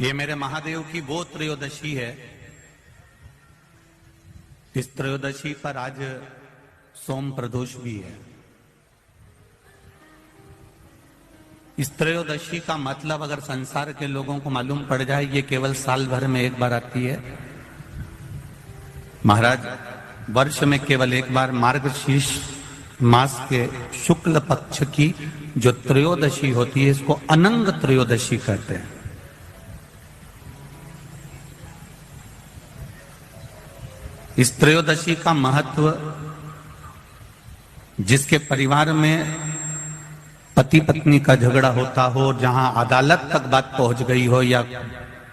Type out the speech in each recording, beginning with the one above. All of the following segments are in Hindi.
ये मेरे महादेव की वो त्रयोदशी है। इस त्रयोदशी पर आज सोम प्रदोष भी है। इस त्रयोदशी का मतलब अगर संसार के लोगों को मालूम पड़ जाए, ये केवल साल भर में एक बार आती है। महाराज, वर्ष में केवल एक बार मार्गशीर्ष मास के शुक्ल पक्ष की जो त्रयोदशी होती है, इसको अनंग त्रयोदशी कहते हैं। इस त्रयोदशी का महत्व, जिसके परिवार में पति पत्नी का झगड़ा होता हो, जहां अदालत तक बात पहुंच गई हो, या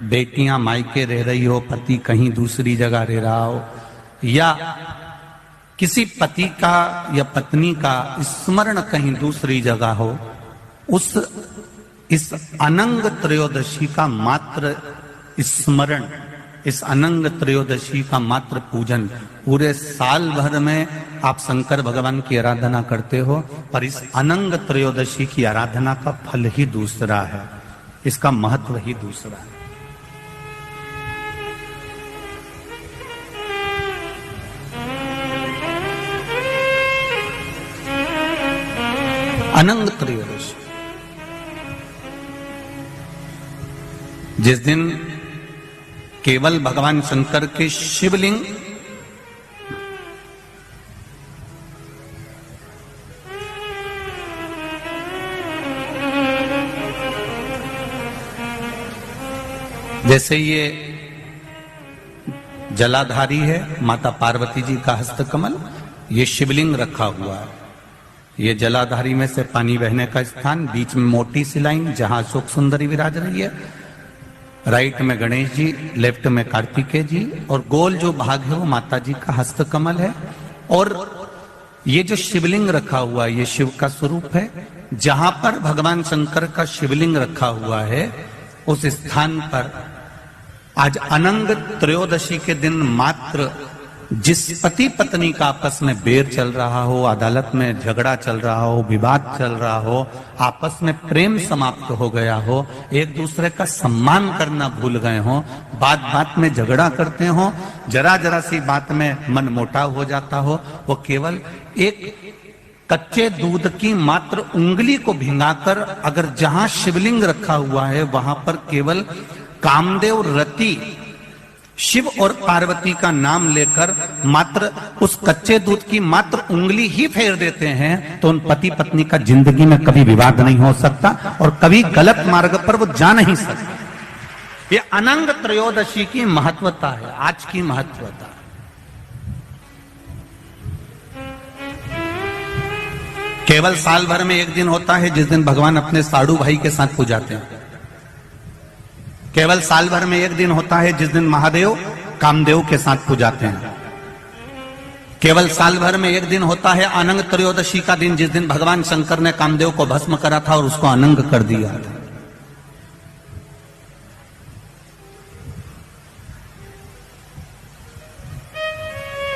बेटियां मायके रह रही हो, पति कहीं दूसरी जगह रह रहा हो, या किसी पति का या पत्नी का स्मरण कहीं दूसरी जगह हो, इस अनंग त्रयोदशी का मात्र स्मरण, इस अनंग त्रयोदशी का मात्र पूजन, पूरे साल भर में आप शंकर भगवान की आराधना करते हो, पर इस अनंग त्रयोदशी की आराधना का फल ही दूसरा है, इसका महत्व ही दूसरा है। अनंग त्रयोदशी, जिस दिन केवल भगवान शंकर के शिवलिंग जैसे ये जलाधारी है, माता पार्वती जी का हस्तकमल, ये शिवलिंग रखा हुआ है। ये जलाधारी में से पानी बहने का स्थान, बीच में मोटी सी लाइन जहां अशोक सुंदरी विराज रही है, राइट में गणेश जी, लेफ्ट में कार्तिकेय जी, और गोल जो भाग है वो माता जी का हस्तकमल है। और ये जो शिवलिंग रखा हुआ है, ये शिव का स्वरूप है। जहां पर भगवान शंकर का शिवलिंग रखा हुआ है, उस स्थान पर आज अनंग त्रयोदशी के दिन मात्र जिस पति पत्नी का आपस में बैर चल रहा हो, अदालत में झगड़ा चल रहा हो, विवाद चल रहा हो, आपस में प्रेम समाप्त हो गया हो, एक दूसरे का सम्मान करना भूल गए हो, बात बात में झगड़ा करते हो, जरा जरा सी बात में मन मोटाव हो जाता हो, वो केवल एक कच्चे दूध की मात्र उंगली को भिंगाकर अगर जहां शिवलिंग रखा हुआ है वहां पर केवल कामदेव रति शिव और पार्वती का नाम लेकर मात्र उस कच्चे दूध की मात्र उंगली ही फेर देते हैं, तो उन पति पत्नी का जिंदगी में कभी विवाद नहीं हो सकता और कभी गलत मार्ग पर वो जा नहीं सकते। ये अनंग त्रयोदशी की महत्वता है, आज की महत्वता। केवल साल भर में एक दिन होता है जिस दिन भगवान अपने साड़ू भाई के साथ पूजाते हैं। केवल साल भर में एक दिन होता है जिस दिन महादेव कामदेव के साथ पूजाते हैं। केवल साल भर में एक दिन होता है अनंग त्रयोदशी का दिन, जिस दिन भगवान शंकर ने कामदेव को भस्म करा था और उसको अनंग कर दिया था।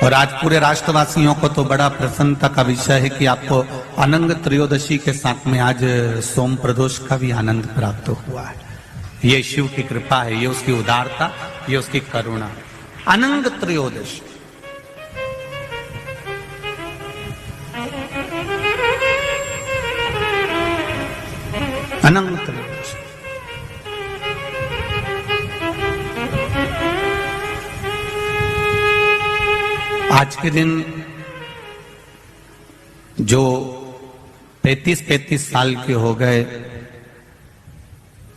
और आज पूरे राष्ट्रवासियों को तो बड़ा प्रसन्नता का विषय है कि आपको अनंग त्रयोदशी के साथ में आज सोम प्रदोष का भी आनंद प्राप्त हुआ है। ये शिव की कृपा है, ये उसकी उदारता, ये उसकी करुणा। अनंग त्रयोदशी, अनंग त्रयोदशी, आज के दिन जो 35 साल के हो गए,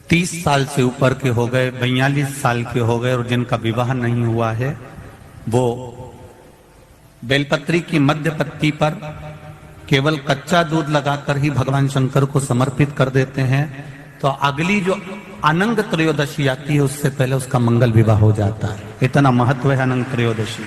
30 साल से ऊपर के हो गए, 42 साल के हो गए और जिनका विवाह नहीं हुआ है, वो बेलपत्री की मध्य पत्ती पर केवल कच्चा दूध लगाकर ही भगवान शंकर को समर्पित कर देते हैं, तो अगली जो अनंग त्रयोदशी आती है उससे पहले उसका मंगल विवाह हो जाता है। इतना महत्व है अनंग त्रयोदशी।